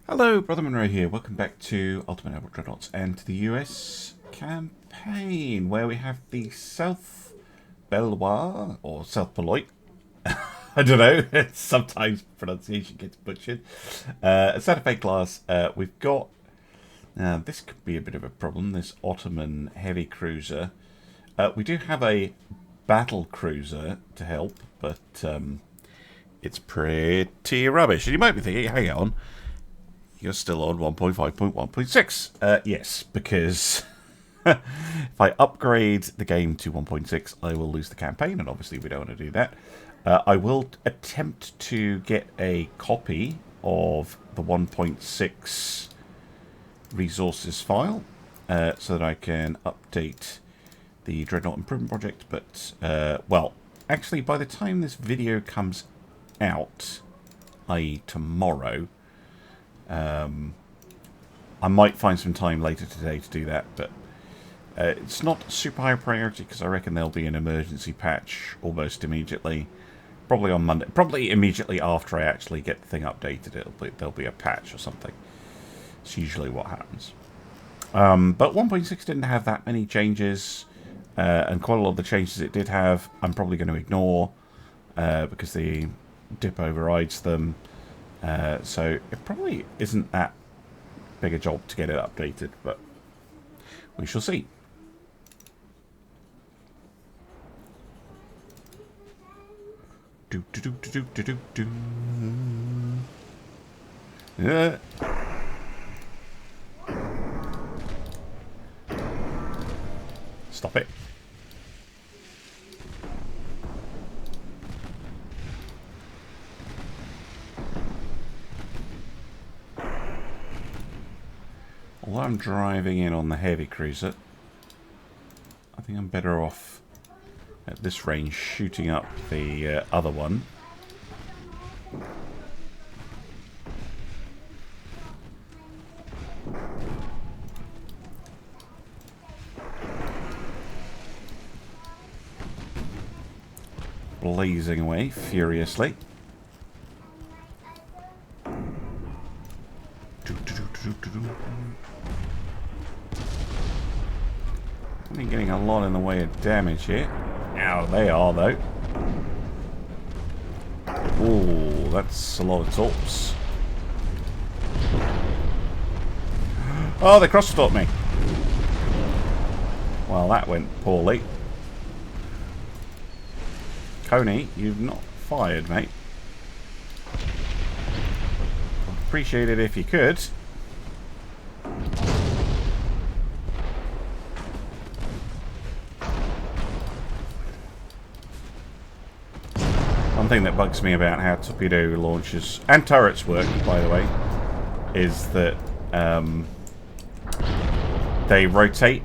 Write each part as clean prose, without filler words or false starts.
Hello, Brother Monroe here. Welcome back to Ultimate Airborne Dreadnoughts and to the US campaign, where we have the South Bellois, or South Beloit. I don't know, sometimes pronunciation gets butchered. Santa Fe class, we've got, this could be a bit of a problem, this Ottoman heavy cruiser. We do have a battle cruiser to help, but it's pretty rubbish. And you might be thinking, hang on, you're still on 1.5.1.6. Yes, because if I upgrade the game to 1.6, I will lose the campaign, and obviously we don't want to do that. I will attempt to get a copy of the 1.6 resources file so that I can update the Dreadnought Improvement Project. But, well, actually, by the time this video comes out, i.e. tomorrow, I might find some time later today to do that, but it's not super high priority because I reckon there'll be an emergency patch almost immediately. Probably on Monday. Probably immediately after I actually get the thing updated, there'll be a patch or something. It's usually what happens. But 1.6 didn't have that many changes, and quite a lot of the changes it did have, I'm probably going to ignore because the dip overrides them. So it probably isn't that big a job to get it updated, but we shall see. Do do do do do do do. Yeah. Stop it. Although I'm driving in on the heavy cruiser, I think I'm better off at this range shooting up the other one. Blazing away furiously. I'm getting a lot in the way of damage here. Ow, they are though. Ooh, that's a lot of torps. Oh, they cross-stopped me. Well, that went poorly. Coney, you've not fired, mate. I'd appreciate it if you could. One thing that bugs me about how torpedo launchers and turrets work, by the way, is that they rotate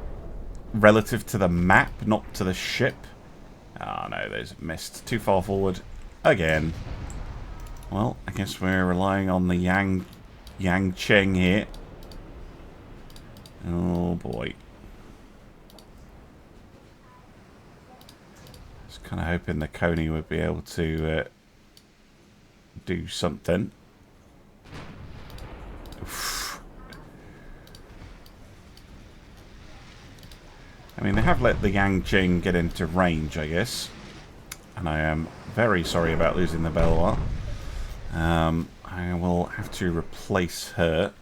relative to the map, not to the ship. Oh no, those missed. Too far forward again. Well, I guess we're relying on the Yang Cheng here. Oh boy. Kind of hoping the Coney would be able to do something. Oof. I mean, they have let the Yangqing get into range, I guess. And I am very sorry about losing the Bellois. I will have to replace her.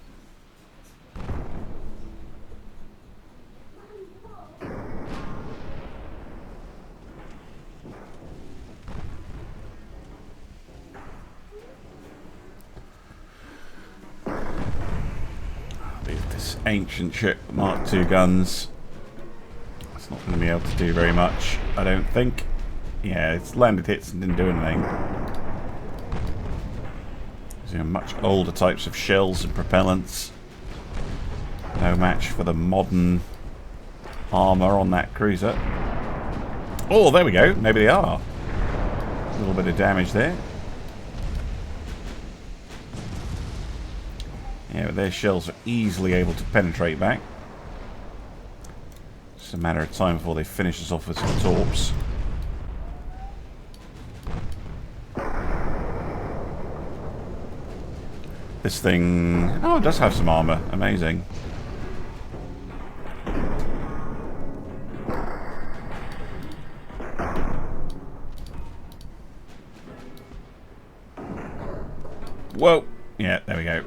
Ancient ship, Mark II guns. It's not going to be able to do very much, I don't think. Yeah, it's landed hits and didn't do anything. These are much older types of shells and propellants. No match for the modern armour on that cruiser. Oh, there we go. Maybe they are. A little bit of damage there. Yeah, but their shells are easily able to penetrate back. It's a matter of time before they finish us off with some torps. This thing... Oh, it does have some armor. Amazing. Whoa! Yeah, there we go.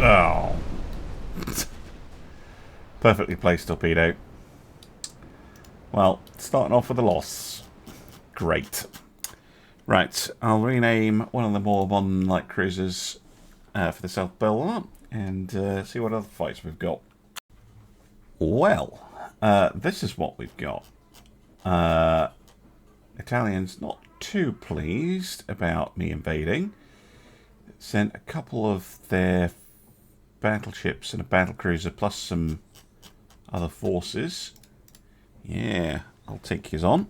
Oh. Perfectly placed torpedo. Well, starting off with a loss. Great. Right, I'll rename one of the more modern light cruisers for the South Belvoir and see what other fights we've got. Well, this is what we've got. Italians not too pleased about me invading. Sent a couple of their battleships and a battlecruiser plus some other forces. Yeah, I'll take yous on.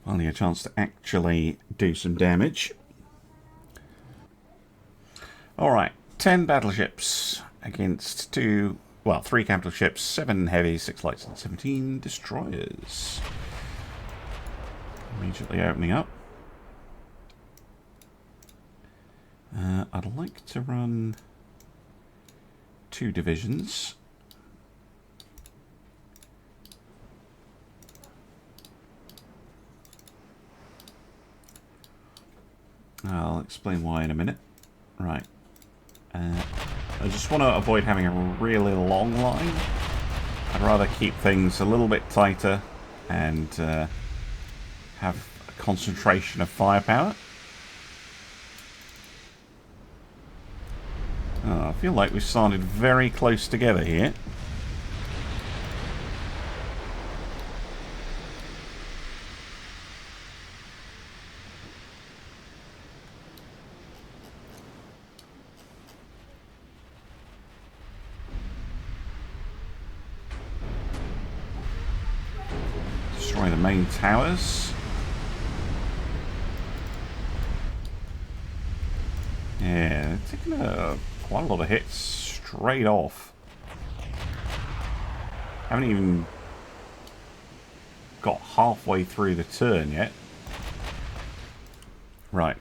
Finally a chance to actually do some damage. Alright, 10 battleships against 3 capital ships, 7 heavies, 6 lights and 17 destroyers. Immediately opening up. I'd like to run 2 divisions. I'll explain why in a minute. Right. I just want to avoid having a really long line. I'd rather keep things a little bit tighter and have a concentration of firepower. Oh, I feel like we've started very close together here. Destroy the main towers. Yeah, taking quite a lot of hits straight off. Haven't even got halfway through the turn yet. Right.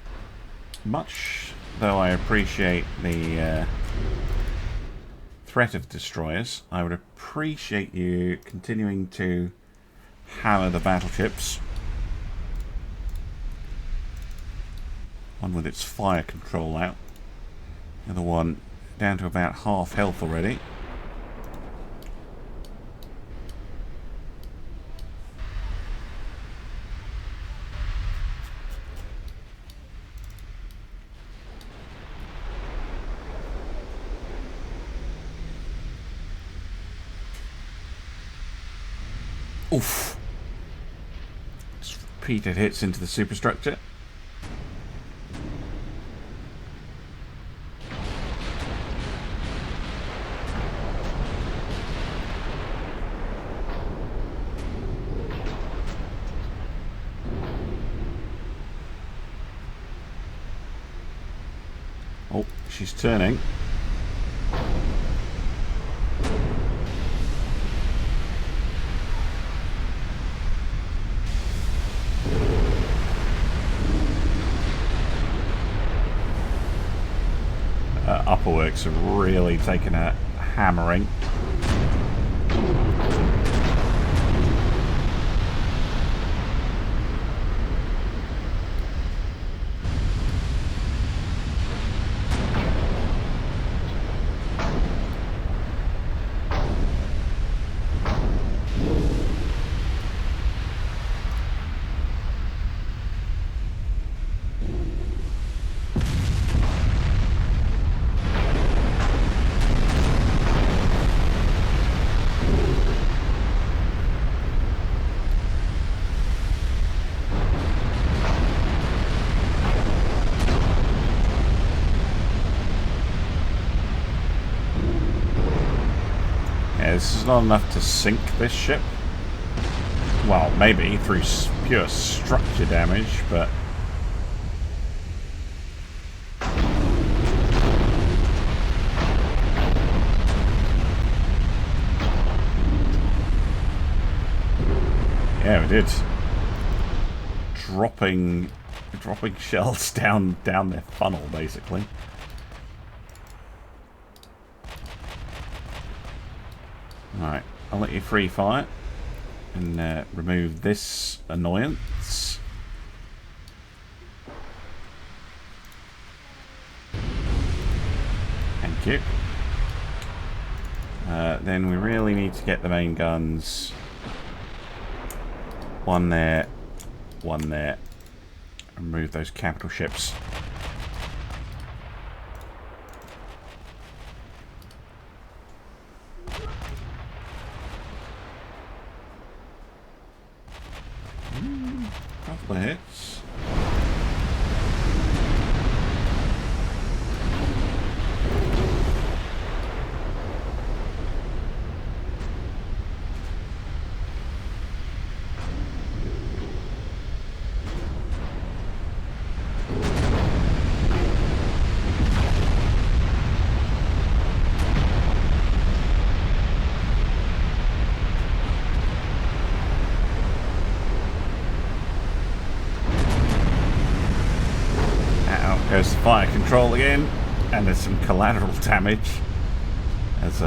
Much though I appreciate the threat of destroyers, I would appreciate you continuing to hammer the battleships. One with its fire control out. The other one down to about half health already. Oof. Just repeated hits into the superstructure. Oh, she's turning. Upperworks have really taken a hammering. This is not enough to sink this ship. Well, maybe through pure structure damage, but... Yeah, we did. Dropping shells down their funnel, basically. Alright, I'll let you free fire and remove this annoyance. Thank you. Then we really need to get the main guns. One there, one there. And move those capital ships. Couple of hits. Goes to fire control again, and there's some collateral damage as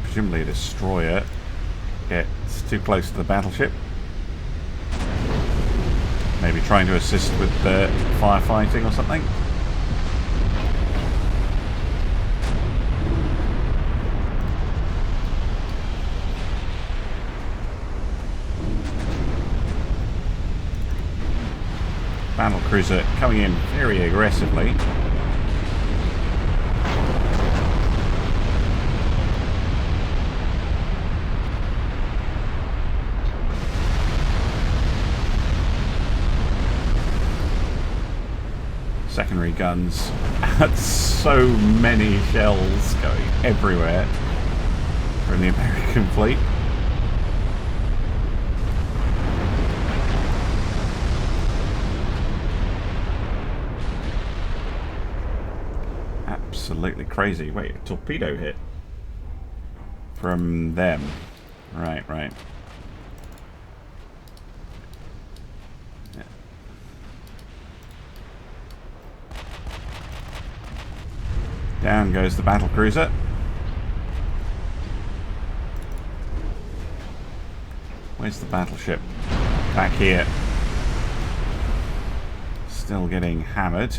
presumably a destroyer gets too close to the battleship. Maybe trying to assist with the firefighting or something. Battle cruiser coming in very aggressively. Secondary guns. So many shells going everywhere from the American fleet. Absolutely crazy. Wait, a torpedo hit from them. Right. Yeah. Down goes the battle cruiser. Where's the battleship? Back here. Still getting hammered.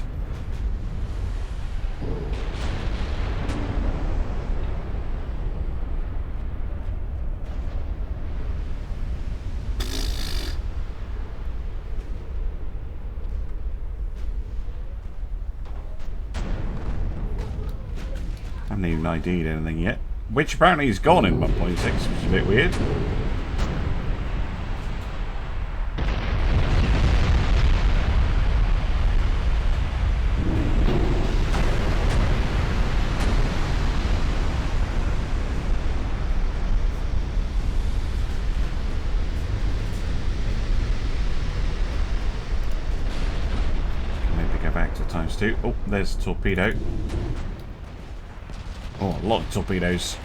Haven't even ID'd anything yet. Which apparently is gone in 1.6, which is a bit weird. Maybe go back to ×2. Oh, there's a torpedo. Oh, a lot of torpedoes.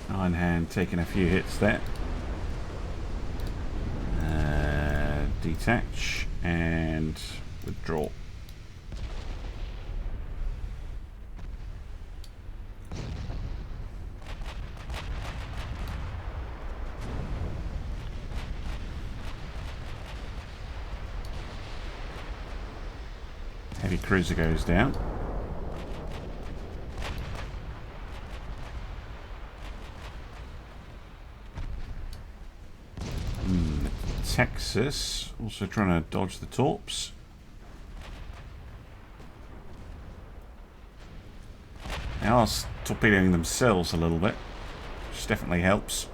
Iron Hand taking a few hits there. Detach and withdraw. Heavy cruiser goes down. Texas, also trying to dodge the torps. They are torpedoing themselves a little bit, which definitely helps.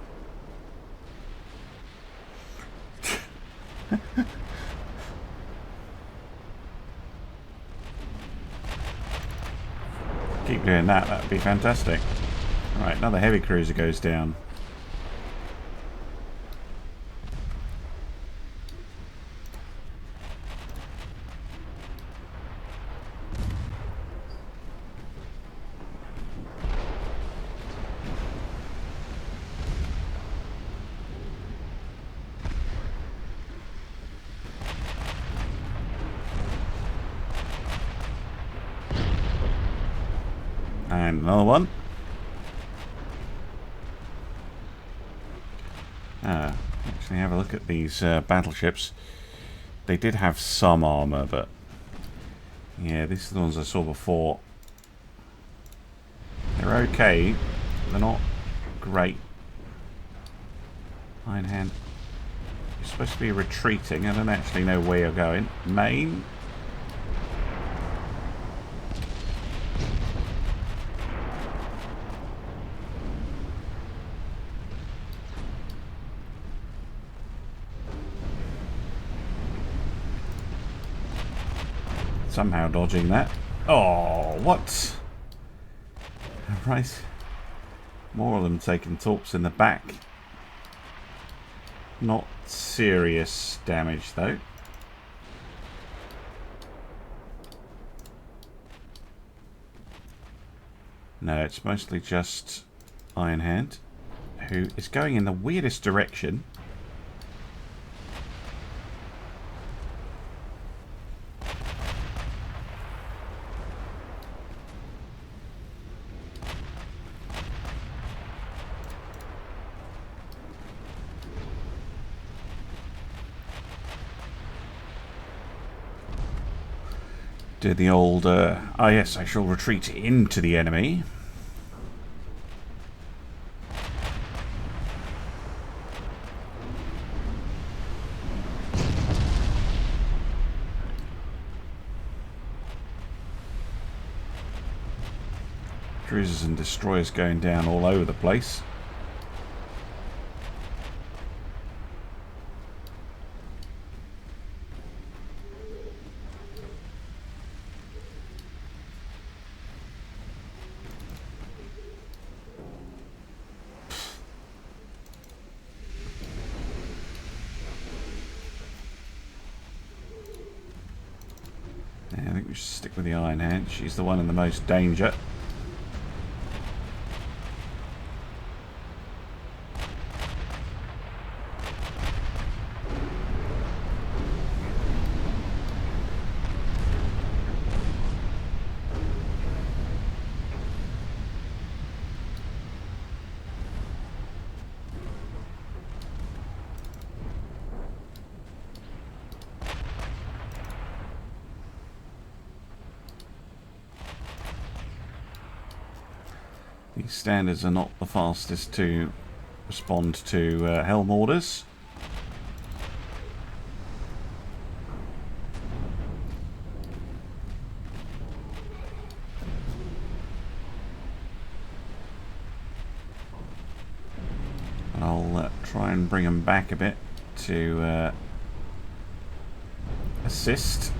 Keep doing that, that would be fantastic. Alright, another heavy cruiser goes down. And another one. Actually have a look at these battleships. They did have some armor, but yeah, these are the ones I saw before. They're okay. They're not great. Iron Hand. You're supposed to be retreating. I don't actually know where you're going. Main. Somehow dodging that. Oh, what? Right. More of them taking torps in the back. Not serious damage, though. No, it's mostly just Iron Hand, who is going in the weirdest direction. Did the old, ah yes, I shall retreat into the enemy. Cruisers and destroyers going down all over the place. I think we should stick with the Iron Hand. She's the one in the most danger. These standards are not the fastest to respond to helm orders. And I'll try and bring them back a bit to assist.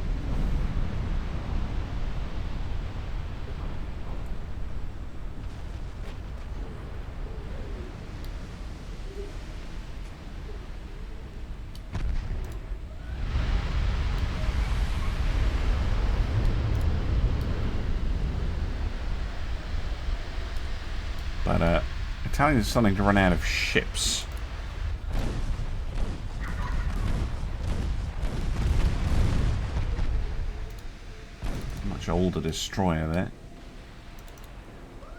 But Italians are starting to run out of ships. Much older destroyer there.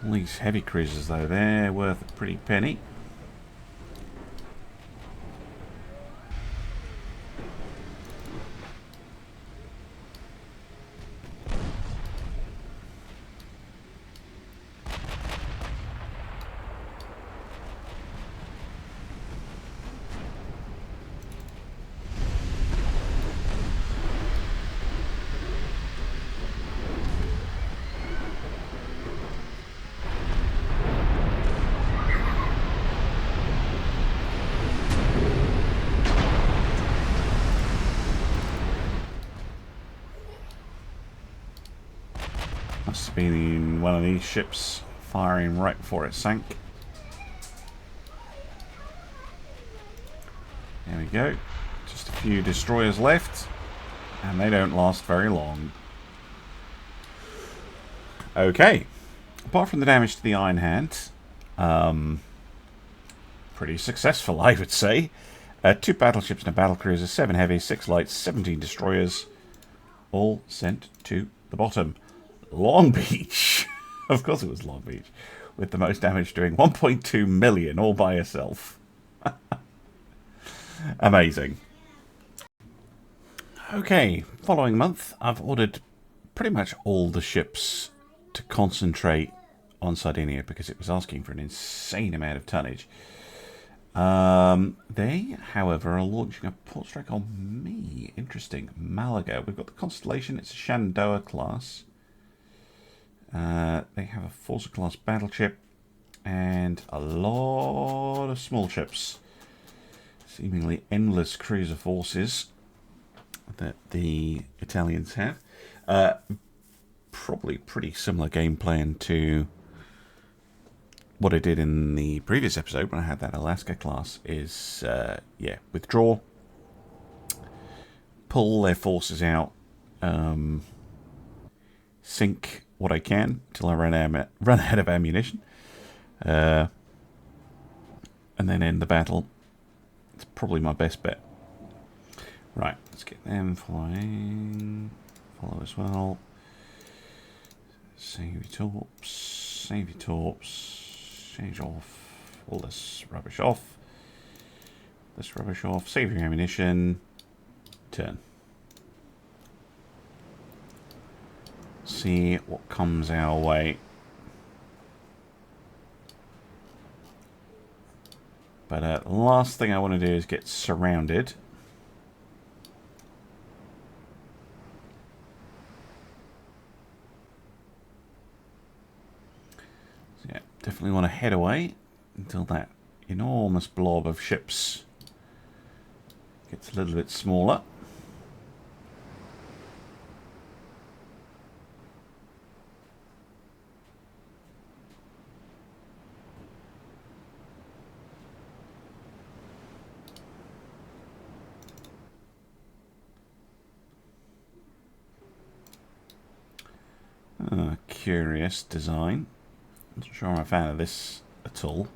All these heavy cruisers though, they're worth a pretty penny. Must have been one of these ships firing right before it sank. There we go. Just a few destroyers left, and they don't last very long. Okay. Apart from the damage to the Iron Hand, pretty successful, I would say. 2 battleships and a battlecruiser, 7 heavy, 6 lights, 17 destroyers, all sent to the bottom. Long Beach. Of course it was Long Beach, with the most damage, doing 1.2 million all by herself. Amazing. Okay, following month, I've ordered pretty much all the ships to concentrate on Sardinia because it was asking for an insane amount of tonnage. They, however, are launching a port strike on me. Interesting. Malaga. We've got the Constellation. It's a Shenandoah class. They have a Forza class battleship and a lot of small ships. Seemingly endless cruiser forces that the Italians have. Probably pretty similar game plan to what I did in the previous episode when I had that Alaska class is, yeah, withdraw, pull their forces out, sink what I can till I run out of ammunition, and then end the battle. It's probably my best bet. Right, let's get them flying. Follow as well. Save your torps. Save your torps. Change off all this rubbish off. This rubbish off. Save your ammunition. Turn. See what comes our way. But the last thing I want to do is get surrounded. So yeah, definitely want to head away until that enormous blob of ships gets a little bit smaller. Curious design. Not sure I'm a fan of this at all.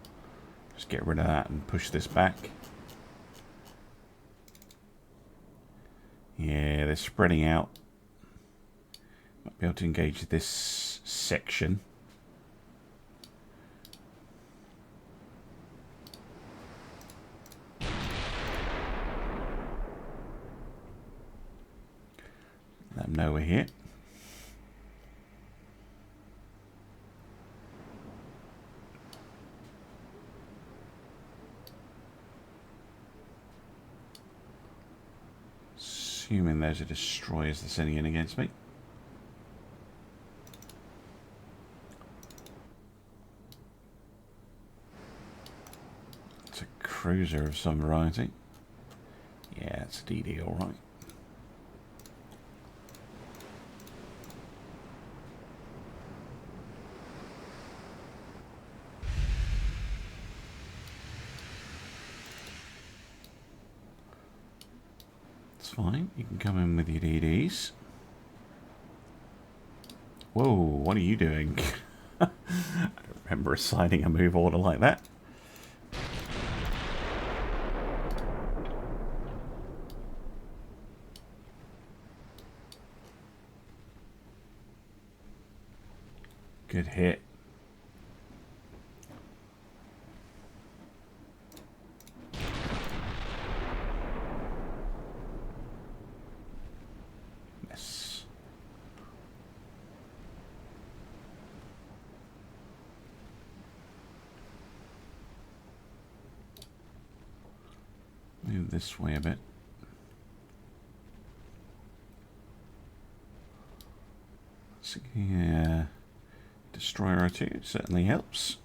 Just get rid of that and push this back. Yeah, they're spreading out. Might be able to engage this section. Let them know we're here. Assuming those are destroyers they're sending in against me. It's a cruiser of some variety. Yeah, it's a DD, alright. Fine, you can come in with your DDs. Whoa, what are you doing? I don't remember assigning a move order like that. Good hit. Move this way a bit. Yeah, destroyer or two certainly helps.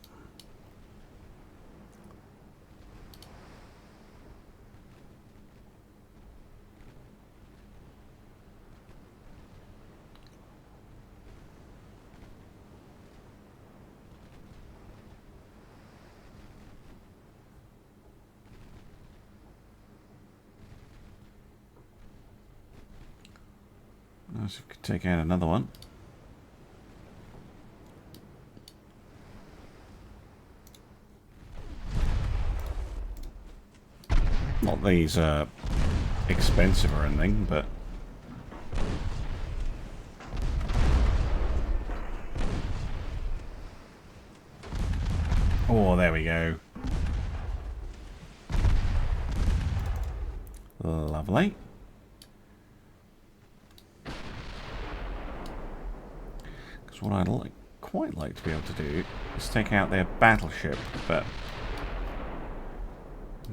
Nice, we could take out another one. Not these are expensive or anything, but Oh, there we go. Lovely. Because what I'd quite like to be able to do is take out their battleship, but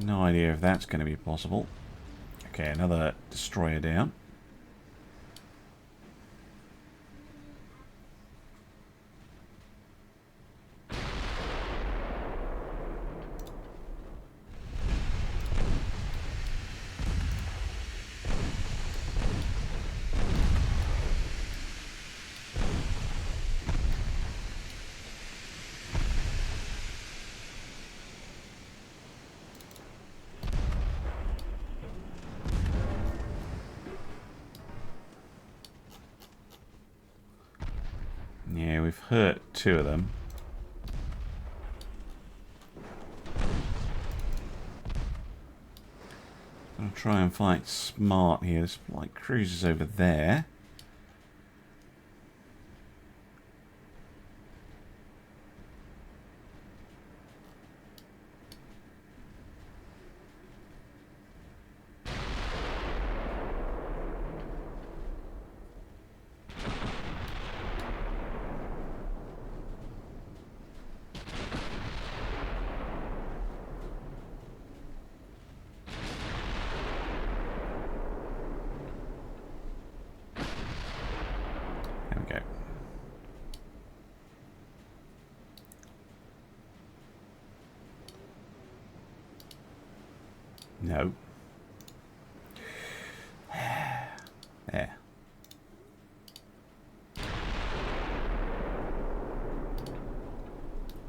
no idea if that's going to be possible. Okay, another destroyer down. Yeah, we've hurt 2 of them. I'm going to try and fight smart here. There's like cruisers over there. No. There.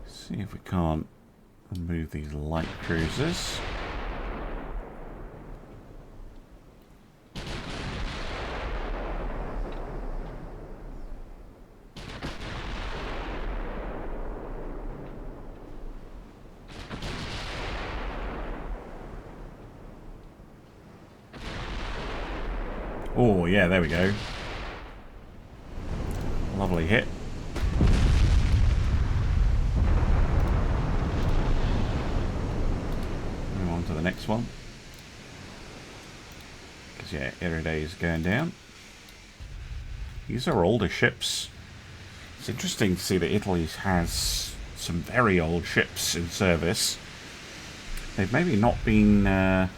See if we can't remove these light cruisers. Oh, yeah, there we go. Lovely hit. Move on to the next one. Because, yeah, Erede is going down. These are older ships. It's interesting to see that Italy has some very old ships in service. They've maybe not been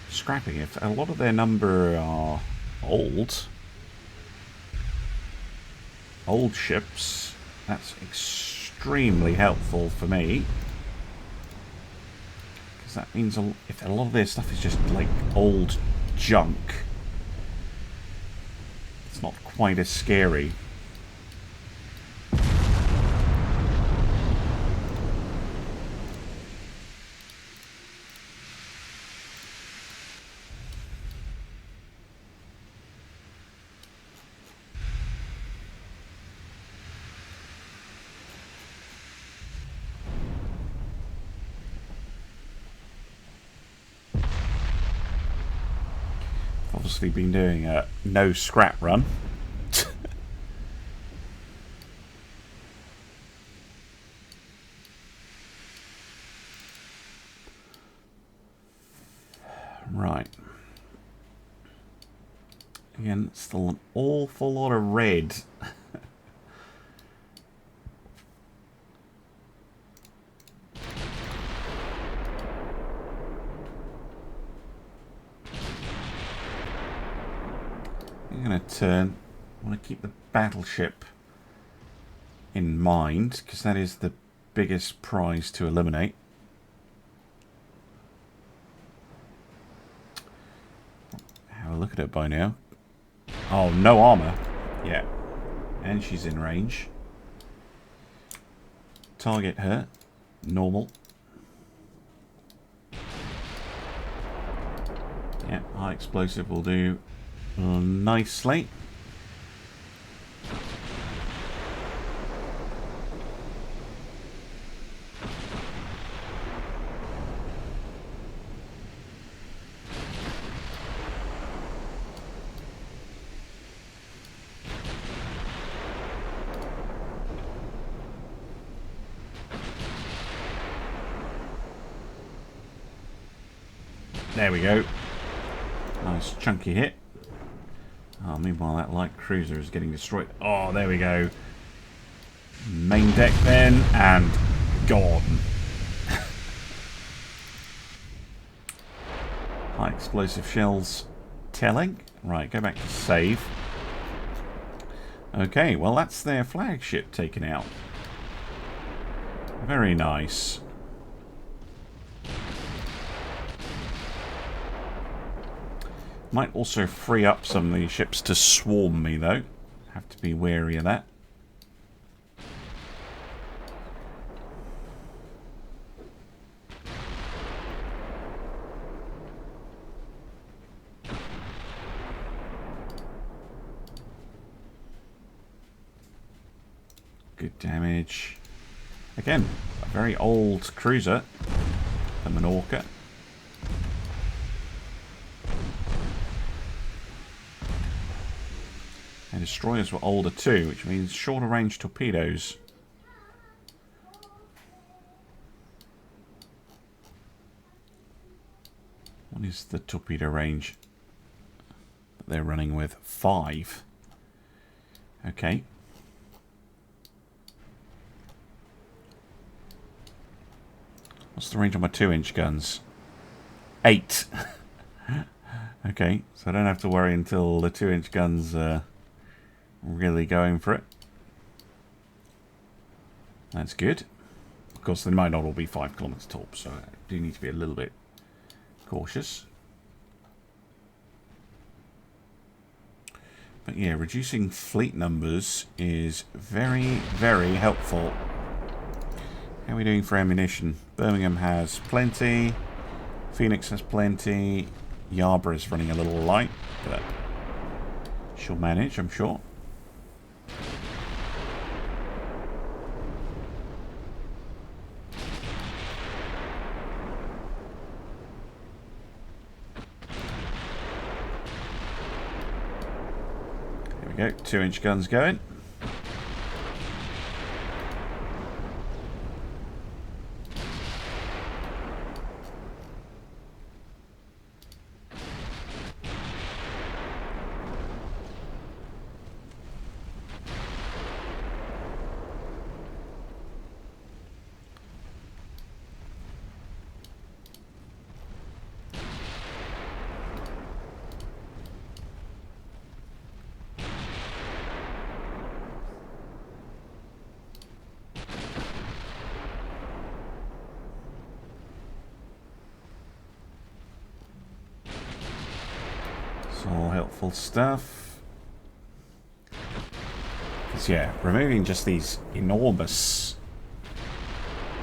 scrapping it. A lot of their number are old ships. That's extremely helpful for me, because that means if a lot of their stuff is just like old junk, it's not quite as scary. Obviously been doing a no scrap run. Right. Again, still an awful lot of red. I'm going to turn. I want to keep the battleship in mind, because that is the biggest prize to eliminate. Have a look at it by now. Oh, no armor. Yeah. And she's in range. Target her. Normal. Yeah, high explosive will do nicely. There we go. Nice chunky hit. Oh, meanwhile that light cruiser is getting destroyed. Oh, there we go. Main deck then, and gone. High explosive shells telling. Right, go back to save. Okay, well that's their flagship taken out. Very nice. Might also free up some of these ships to swarm me though. Have to be wary of that. Good damage. Again, a very old cruiser, the Minorca. And destroyers were older too, which means shorter range torpedoes. What is the torpedo range that they're running with? 5. Okay. What's the range on my 2-inch guns? 8. Okay, so I don't have to worry until the 2-inch guns are really going for it. That's good. Of course, they might not all be 5 kilometers tall, so I do need to be a little bit cautious. But yeah, reducing fleet numbers is very, very helpful. How are we doing for ammunition? Birmingham has plenty. Phoenix has plenty. Yarborough is running a little light, but she'll manage, I'm sure. There we go, 2-inch guns going. All helpful stuff. Because yeah, removing just these enormous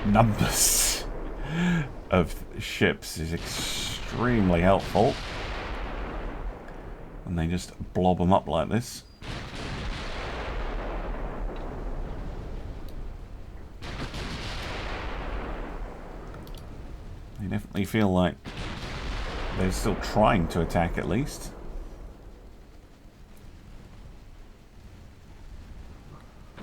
numbers of ships is extremely helpful. And they just blob them up like this. They definitely feel like they're still trying to attack at least.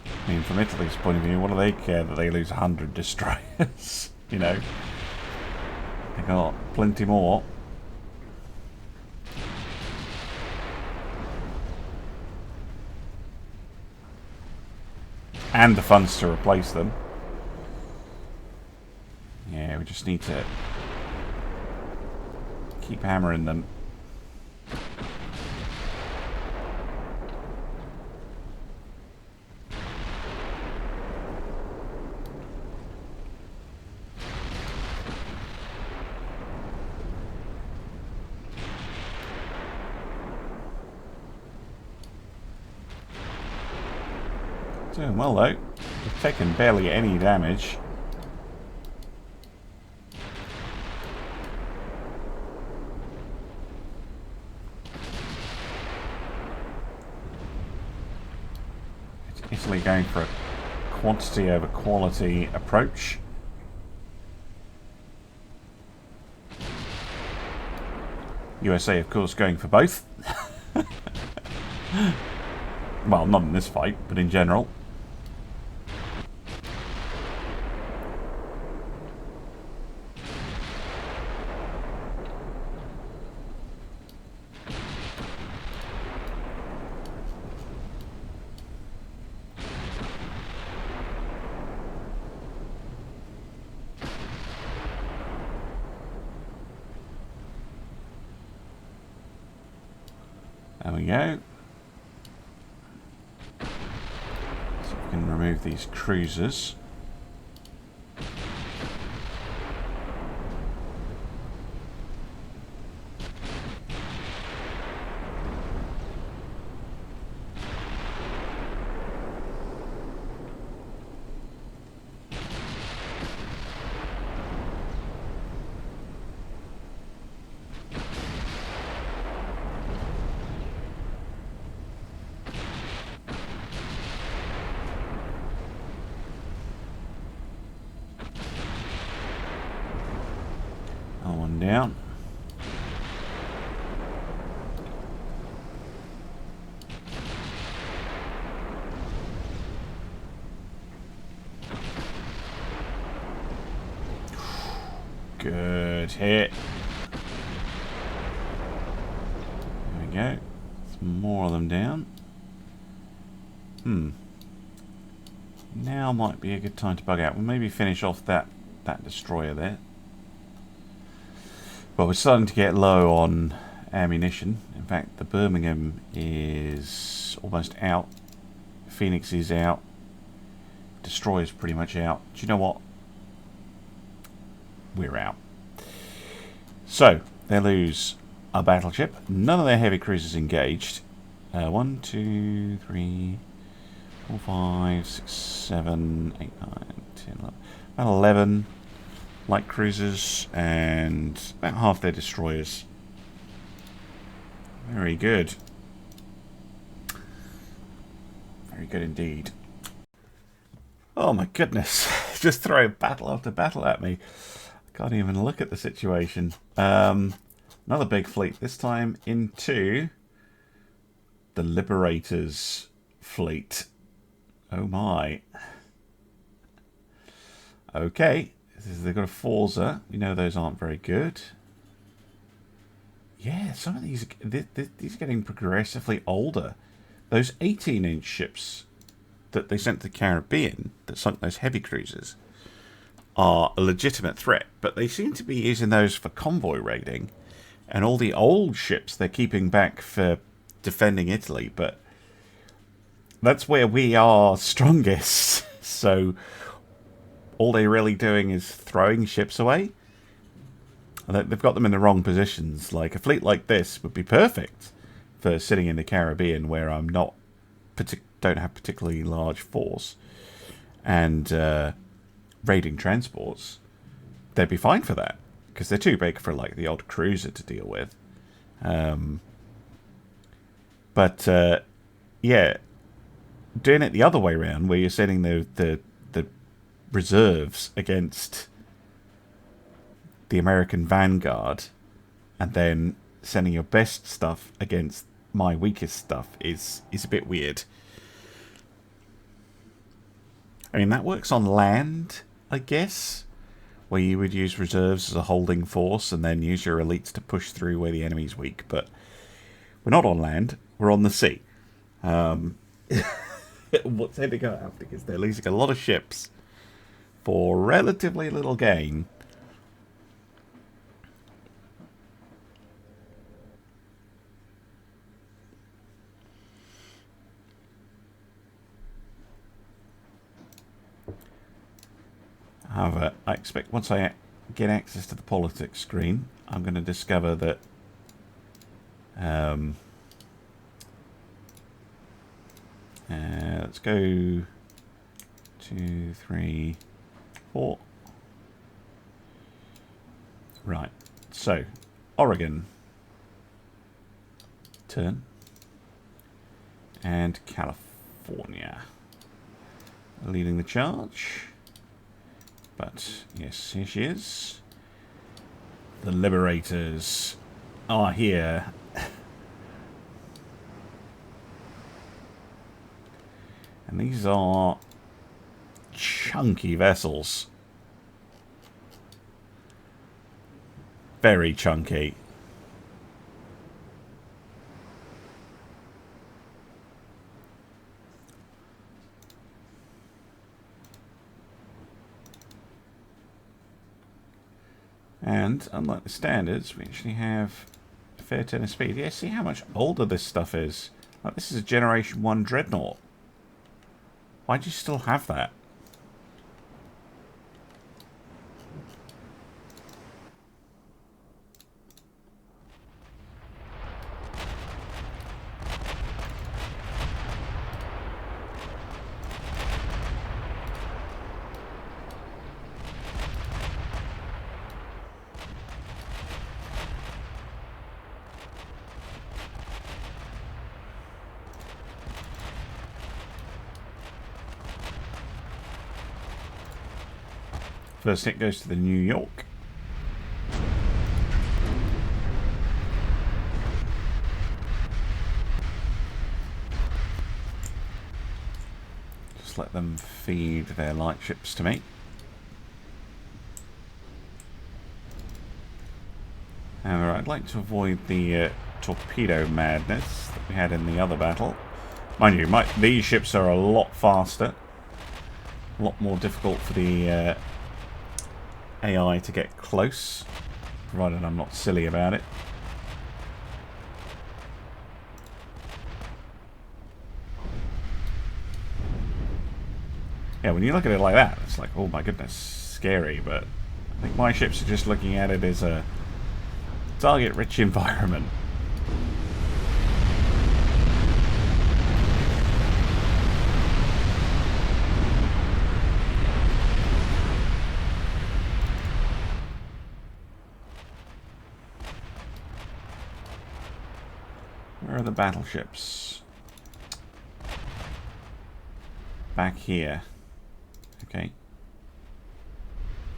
I mean, from Italy's point of view, what do they care that they lose 100 destroyers? You know, they got plenty more. And the funds to replace them. Yeah, we just need to keep hammering them. Doing well though. We've taken barely any damage. It's Italy going for a quantity over quality approach. USA, of course, going for both. Well, not in this fight, but in general. There we go. So we can remove these cruisers. One down. Good hit. There we go. Some more of them down. Now might be a good time to bug out. We'll maybe finish off that destroyer there. Well, we're starting to get low on ammunition. In fact, the Birmingham is almost out. Phoenix is out. Destroyer's pretty much out. Do you know what? We're out. So, they lose a battleship. None of their heavy cruisers engaged. 1, 2, 3, 4, 5, 6, 7, 8, 9, 10, 11. About 11 light cruisers and about half their destroyers. Very good. Very good indeed. Oh my goodness. Just throw battle after battle at me. I can't even look at the situation. Another big fleet, this time into the Liberator's fleet. Oh my. Okay. They've got a Forza. We know those aren't very good. Yeah, some of these are getting progressively older. Those 18-inch ships that they sent to the Caribbean that sunk those heavy cruisers are a legitimate threat, but they seem to be using those for convoy raiding, and all the old ships they're keeping back for defending Italy, but that's where we are strongest. So all they're really doing is throwing ships away. They've got them in the wrong positions. Like a fleet like this would be perfect for sitting in the Caribbean, where I'm not don't have particularly large force, and raiding transports. They'd be fine for that because they're too big for like the odd cruiser to deal with. But yeah, doing it the other way around, where you're sending the reserves against the American vanguard, and then sending your best stuff against my weakest stuff is a bit weird. I mean, that works on land, I guess, where you would use reserves as a holding force and then use your elites to push through where the enemy's weak. But we're not on land, we're on the sea. What's heading out because they're losing a lot of ships for relatively little gain. However, I expect once I get access to the politics screen, I'm going to discover that let's go 2, 3, 4. Right, so Oregon turn and California leading the charge. But yes, here she is. The Liberators are here. And these are chunky vessels. Very chunky. And unlike the standards, we actually have fair turn of speed. Yeah, see how much older this stuff is. Like, this is a Generation 1 Dreadnought. Why do you still have that? First hit goes to the New York. Just let them feed their light ships to me. However, I'd like to avoid the torpedo madness that we had in the other battle. Mind you, these ships are a lot faster. A lot more difficult for the AI to get close, provided I'm not silly about it. Yeah, when you look at it like that, it's like, oh my goodness, scary, but I think my ships are just looking at it as a target-rich environment. Where are the battleships? Back here. Okay.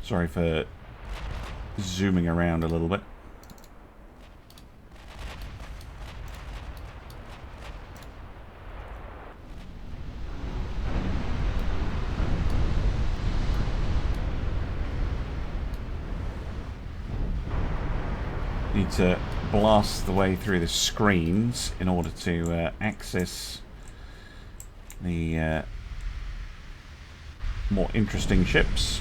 Sorry for zooming around a little bit. Need to blast the way through the screens in order to access the more interesting ships.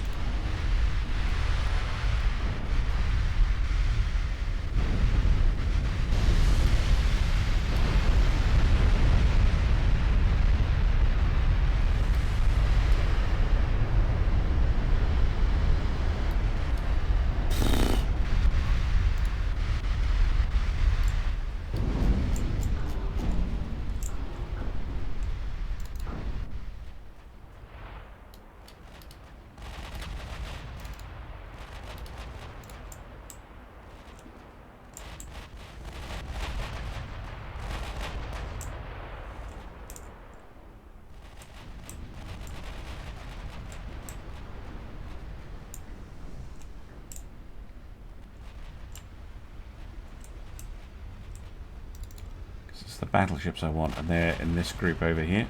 It's the battleships I want, and they're in this group over here.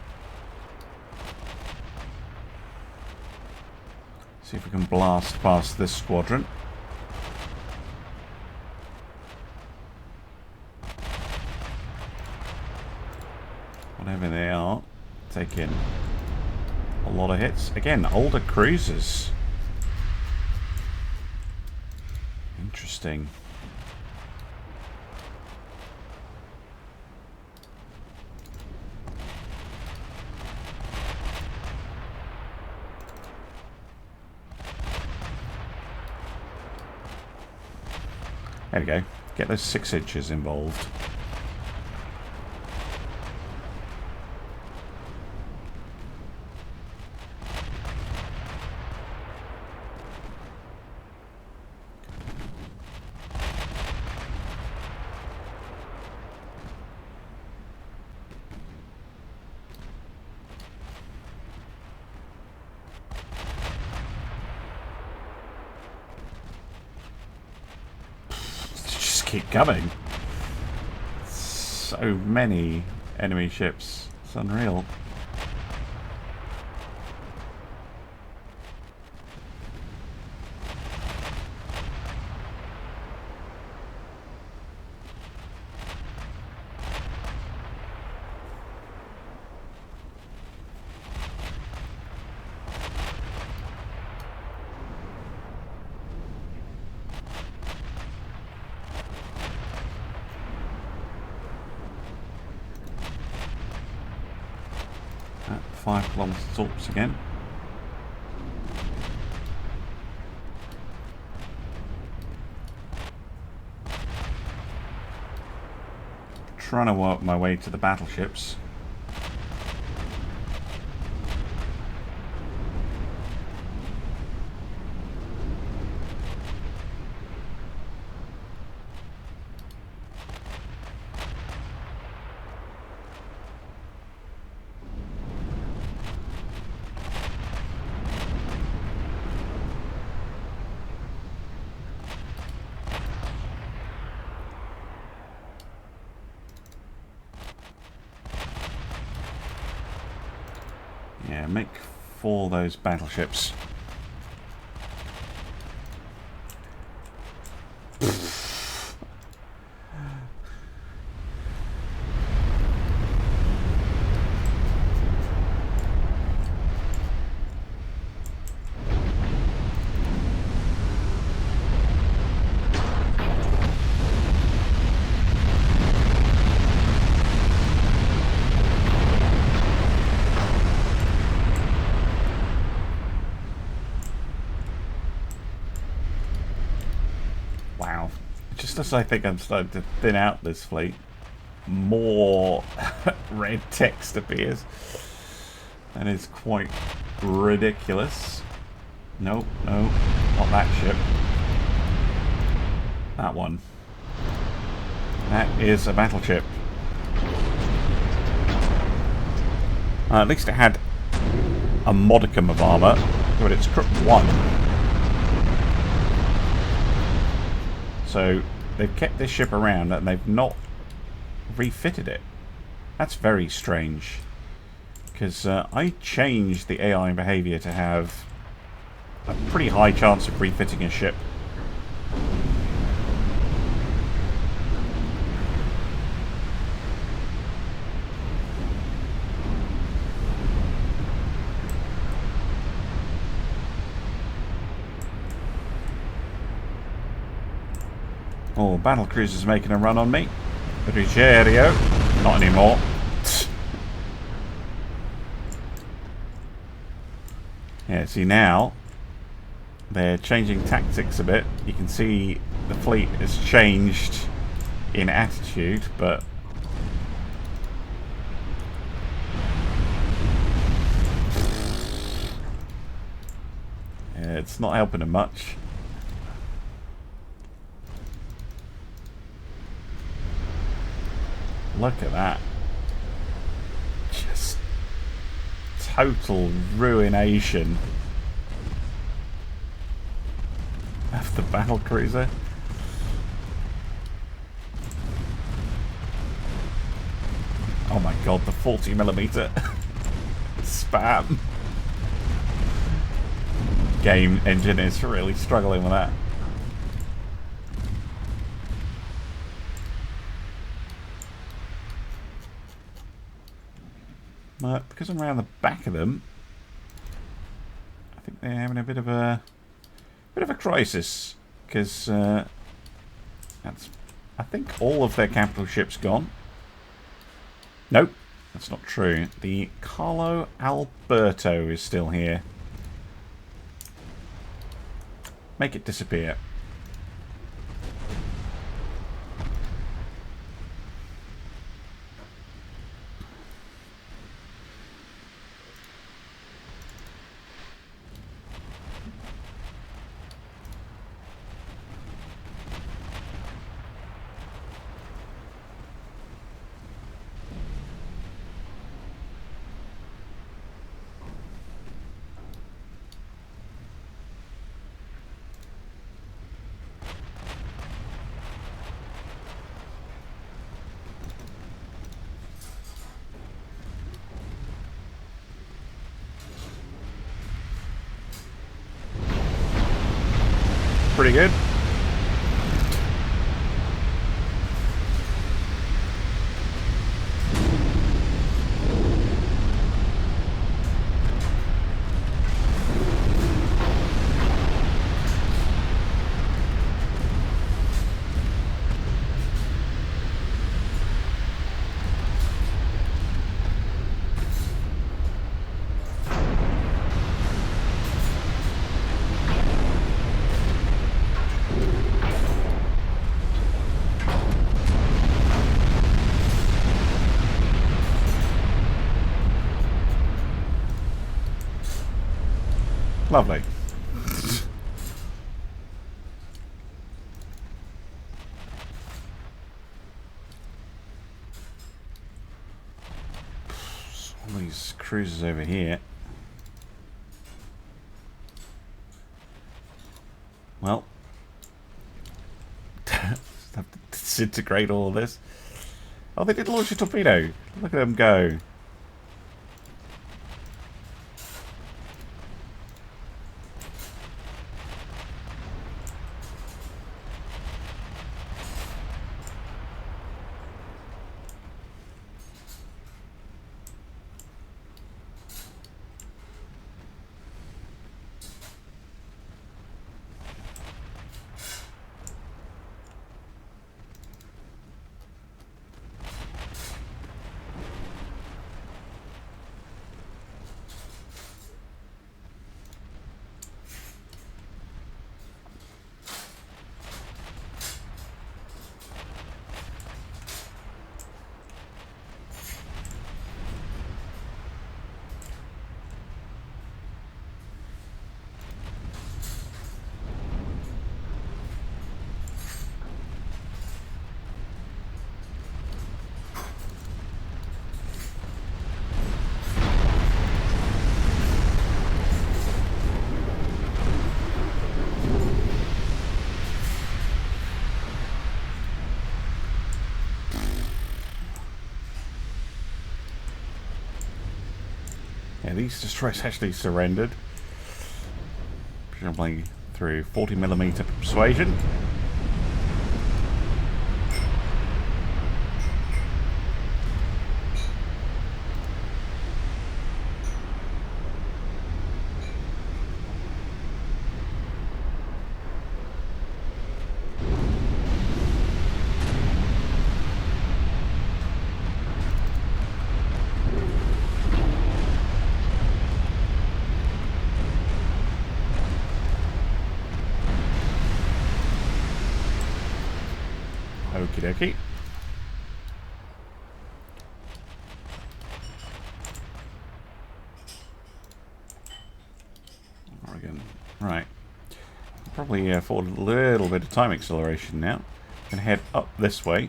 See if we can blast past this squadron. Whatever they are, taking a lot of hits. Again, older cruisers. Interesting. There we go. Get those 6 inches involved. Keep coming. So many enemy ships. It's unreal. 5-kilometer torps again. Trying to work my way to the battleships. Yeah, make 4 of those battleships. Wow. Just as I think I'm starting to thin out this fleet, more red text appears. That is quite ridiculous. No, no, not that ship. That one. That is a battleship. At least it had a modicum of armour, but it's Crook 1. So they've kept this ship around and they've not refitted it. That's very strange. Because I changed the AI behaviour to have a pretty high chance of refitting a ship. Oh, battlecruiser's making a run on me. Ruggiero. Not anymore. Yeah, see now, they're changing tactics a bit. You can see the fleet has changed in attitude, but yeah, it's not helping them much. Look at that. Just total ruination of the battlecruiser. Oh my god, the 40mm spam. Game engine is really struggling with that. But because I'm around the back of them, I think they're having a bit of a crisis. Because that's, I think, all of their capital ships gone. Nope, that's not true. The Carlo Alberto is still here. Make it disappear. Pretty good. Lovely. All these cruisers over here. Well, have to disintegrate all of this. Oh, they did launch a torpedo. Look at them go. Yeah, these destroyers actually surrendered. Presumably through 40mm persuasion. Okie dokie. Oregon. Right. Probably afford a little bit of time acceleration now. Can head up this way.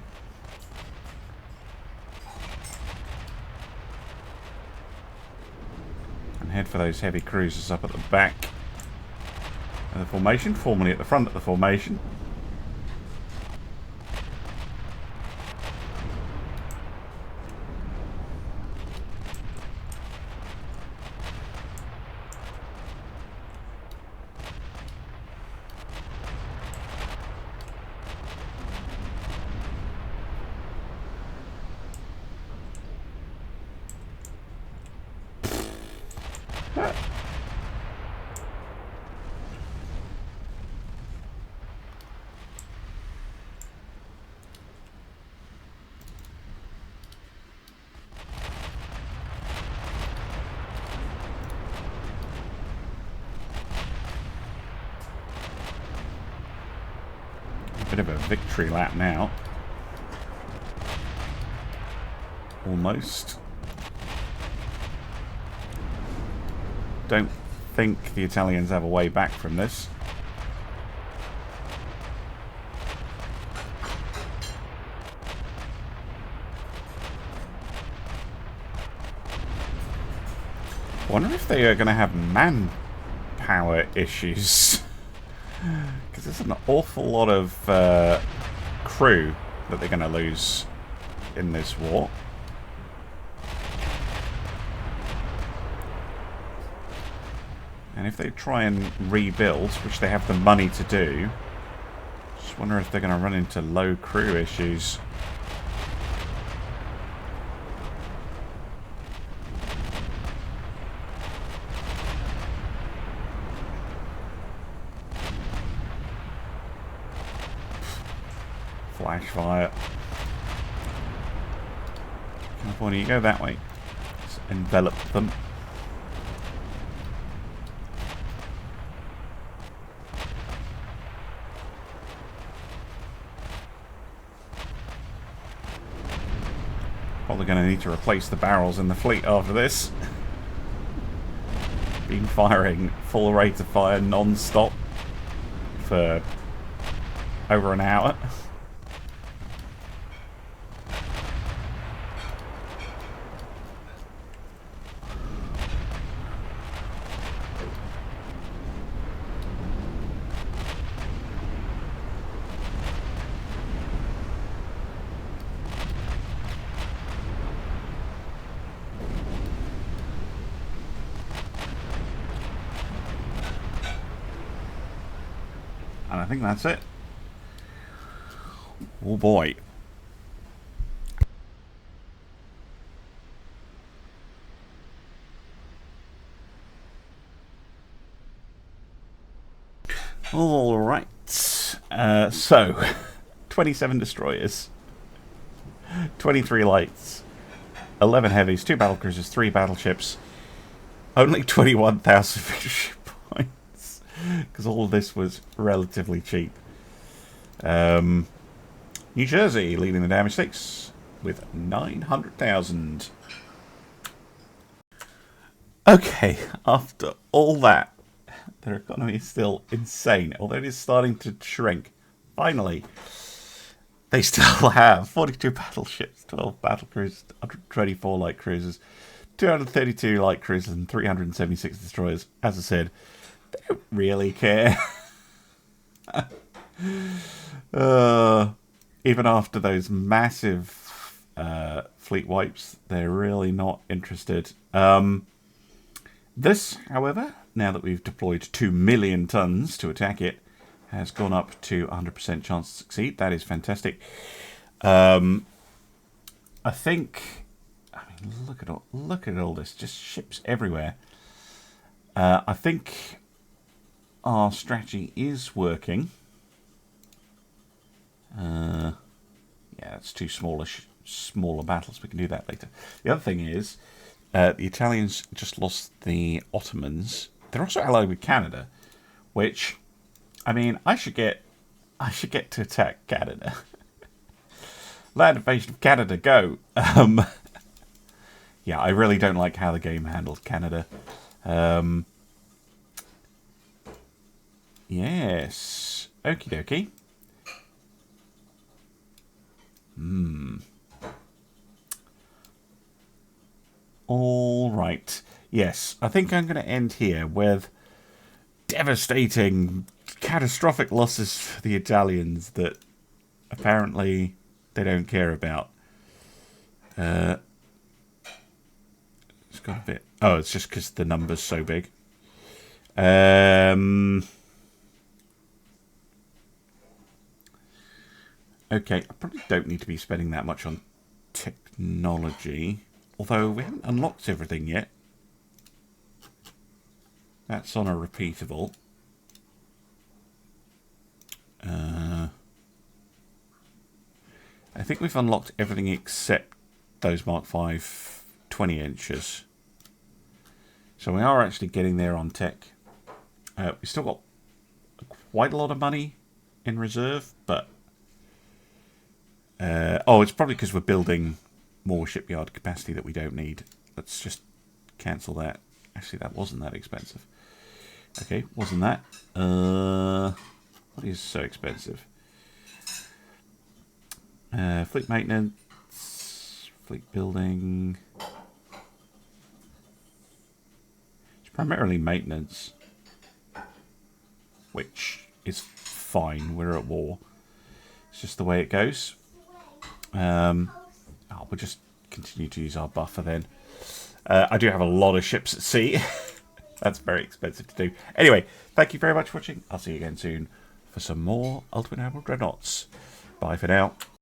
And head for those heavy cruisers up at the back of the formation, formerly at the front of the formation. Bit of a victory lap now. Almost. Don't think the Italians have a way back from this. I wonder if they are going to have manpower issues. Because there's an awful lot of crew that they're going to lose in this war. And if they try and rebuild, which they have the money to do, just wonder if they're going to run into low crew issues. Flash fire. California, you go that way. Just envelop them. Probably going to need to replace the barrels in the fleet after this. been firing full rate of fire non-stop for over an hour. And I think that's it. Oh boy. All right. So, 27 destroyers, 23 lights, 11 heavies, 2 battlecruisers, 3 battleships, only 21,000 victory points, because all of this was relatively cheap. New Jersey leading the damage stakes with 900,000. Okay, after all that, their economy is still insane, although it is starting to shrink. Finally, they still have 42 battleships, 12 battlecruisers, 124 light cruisers, 232 light cruisers, and 376 destroyers. As I said, they don't really care. Even after those massive fleet wipes, they're really not interested. This, however, now that we've deployed 2 million tons to attack it, has gone up to 100% chance to succeed. That is fantastic. I think, I mean, look at all this, just ships everywhere. I think our strategy is working. Yeah, it's 2 smaller battles. We can do that later. The other thing is, the Italians just lost the Ottomans. They're also allied with Canada, which, I mean, I should get to attack Canada. Land invasion of Canada, go! Yeah, I really don't like how the game handled Canada. Yes, okie dokie. All right. Yes, I think I'm going to end here with devastating, catastrophic losses for the Italians that apparently they don't care about. It's got a bit... Oh, it's just because the number's so big. Okay, I probably don't need to be spending that much on technology. Although we haven't unlocked everything yet. That's on a repeatable. I think we've unlocked everything except those Mark V 20 inches. So we are actually getting there on tech. We've still got quite a lot of money in reserve, but... oh, it's probably because we're building more shipyard capacity that we don't need. Let's just cancel that. Actually, that wasn't that expensive. Okay, wasn't that? What is so expensive? Fleet maintenance, fleet building. It's primarily maintenance, which is fine. We're at war. It's just the way it goes. We'll just continue to use our buffer then. I do have a lot of ships at sea. That's very expensive to do. Anyway, thank you very much for watching. I'll see you again soon for some more Ultimate Admiral Dreadnoughts. Bye for now.